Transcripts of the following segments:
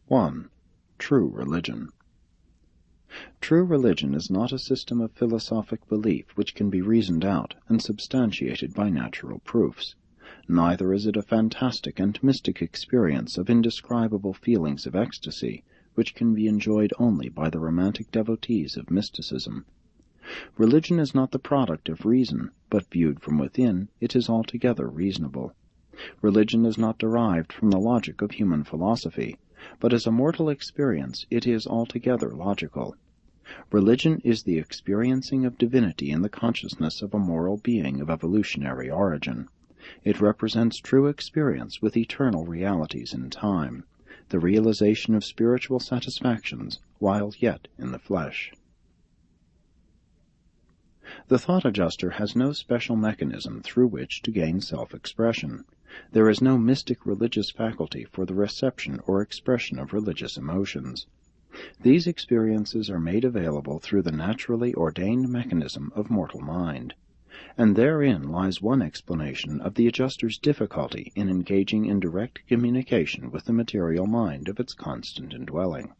1. True religion. True religion is not a system of philosophic belief which can be reasoned out and substantiated by natural proofs. Neither is it a fantastic and mystic experience of indescribable feelings of ecstasy, which can be enjoyed only by the romantic devotees of mysticism. Religion is not the product of reason, but viewed from within, it is altogether reasonable. Religion is not derived from the logic of human philosophy, but as a mortal experience it is altogether logical. Religion is the experiencing of divinity in the consciousness of a moral being of evolutionary origin. It represents true experience with eternal realities in time, the realization of spiritual satisfactions while yet in the flesh. The thought adjuster has no special mechanism through which to gain self-expression. There is no mystic religious faculty for the reception or expression of religious emotions. These experiences are made available through the naturally ordained mechanism of mortal mind, and therein lies one explanation of the adjuster's difficulty in engaging in direct communication with the material mind of its constant indwelling.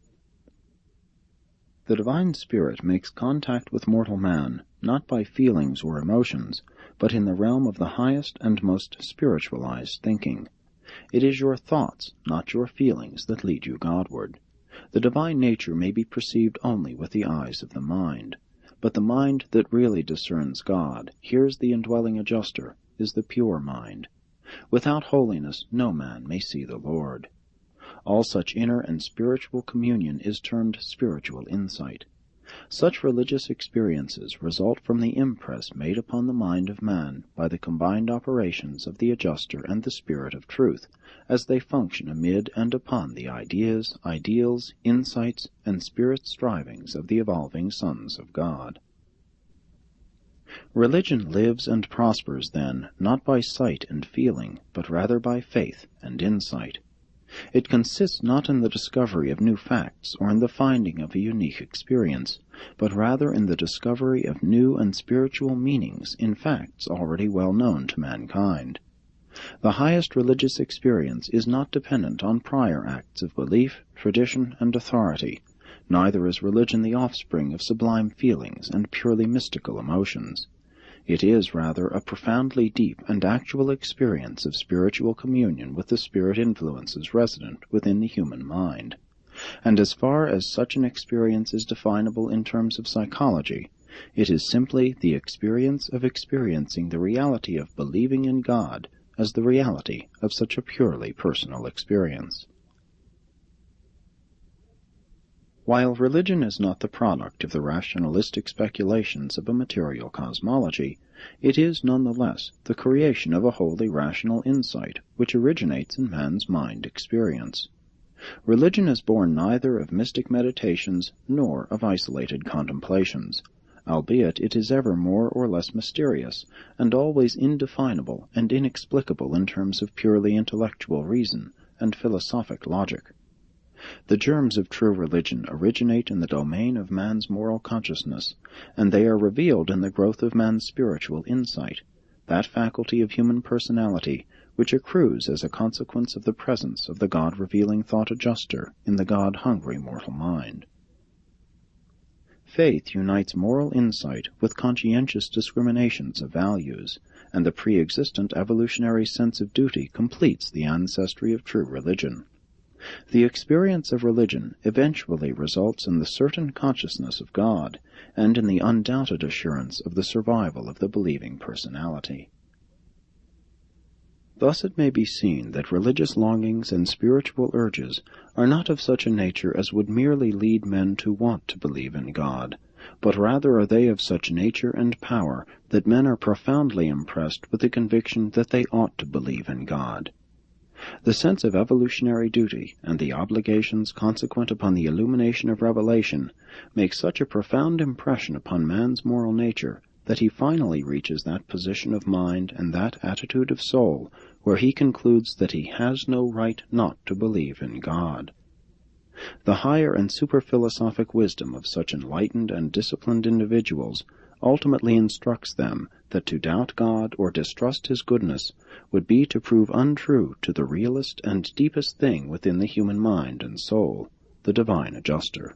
The divine spirit makes contact with mortal man, not by feelings or emotions, but in the realm of the highest and most spiritualized thinking. It is your thoughts, not your feelings, that lead you Godward. The divine nature may be perceived only with the eyes of the mind, but the mind that really discerns God, hears the indwelling adjuster, is the pure mind. Without holiness no man may see the Lord. All such inner and spiritual communion is termed spiritual insight. Such religious experiences result from the impress made upon the mind of man by the combined operations of the adjuster and the Spirit of Truth, as they function amid and upon the ideas, ideals, insights, and spirit strivings of the evolving sons of God. Religion lives and prospers, then, not by sight and feeling, but rather by faith and insight. It consists not in the discovery of new facts or in the finding of a unique experience, but rather in the discovery of new and spiritual meanings in facts already well known to mankind. The highest religious experience is not dependent on prior acts of belief, tradition, and authority. Neither is religion the offspring of sublime feelings and purely mystical emotions. It is rather a profoundly deep and actual experience of spiritual communion with the spirit influences resident within the human mind. And as far as such an experience is definable in terms of psychology, it is simply the experience of experiencing the reality of believing in God as the reality of such a purely personal experience. While religion is not the product of the rationalistic speculations of a material cosmology, it is nonetheless the creation of a wholly rational insight which originates in man's mind experience. Religion is born neither of mystic meditations nor of isolated contemplations, albeit it is ever more or less mysterious, and always indefinable and inexplicable in terms of purely intellectual reason and philosophic logic. The germs of true religion originate in the domain of man's moral consciousness, and they are revealed in the growth of man's spiritual insight, that faculty of human personality which accrues as a consequence of the presence of the God-revealing thought adjuster in the God-hungry mortal mind. Faith unites moral insight with conscientious discriminations of values, and the pre-existent evolutionary sense of duty completes the ancestry of true religion. The experience of religion eventually results in the certain consciousness of God, and in the undoubted assurance of the survival of the believing personality. Thus it may be seen that religious longings and spiritual urges are not of such a nature as would merely lead men to want to believe in God, but rather are they of such nature and power that men are profoundly impressed with the conviction that they ought to believe in God. The sense of evolutionary duty and the obligations consequent upon the illumination of revelation make such a profound impression upon man's moral nature that he finally reaches that position of mind and that attitude of soul where he concludes that he has no right not to believe in God. The higher and superphilosophic wisdom of such enlightened and disciplined individuals ultimately instructs them that to doubt God or distrust his goodness would be to prove untrue to the realest and deepest thing within the human mind and soul, the divine adjuster.